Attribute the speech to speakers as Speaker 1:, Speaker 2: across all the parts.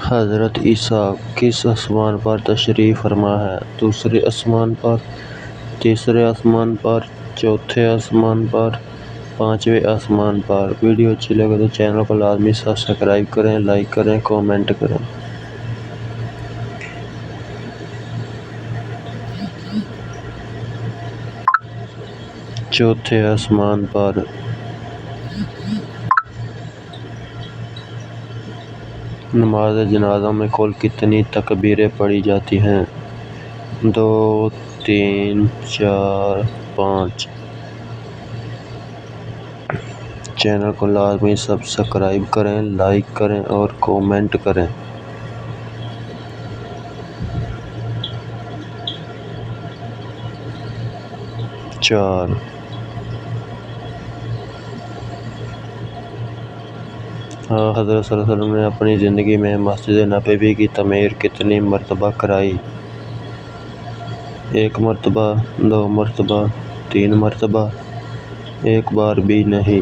Speaker 1: حضرت عیسیٰ کس آسمان پر تشریف فرما ہے؟ دوسرے آسمان پر، تیسرے آسمان پر، چوتھے آسمان پر، پانچویں آسمان پر۔ ویڈیو اچھی لگے تو چینل کو لازمی سبسکرائب کریں، لائک کریں، کامنٹ کریں۔ چوتھے آسمان پر۔ نماز جنازہ میں کل کتنی تکبیریں پڑھی جاتی ہیں؟ 2، 3، 4، 5۔ چینل کو لازمی سبسکرائب کریں، لائک کریں اور کامنٹ کریں۔ 4۔ حضرت صلی اللہ علیہ وسلم نے اپنی زندگی میں مسجد نبوی کی تعمیر کتنی مرتبہ کرائی؟ 1 مرتبہ، 2 مرتبہ، 3 مرتبہ، 1 بار بھی نہیں۔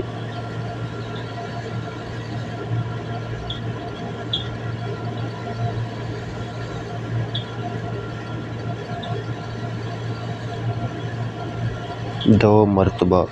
Speaker 1: 2 مرتبہ۔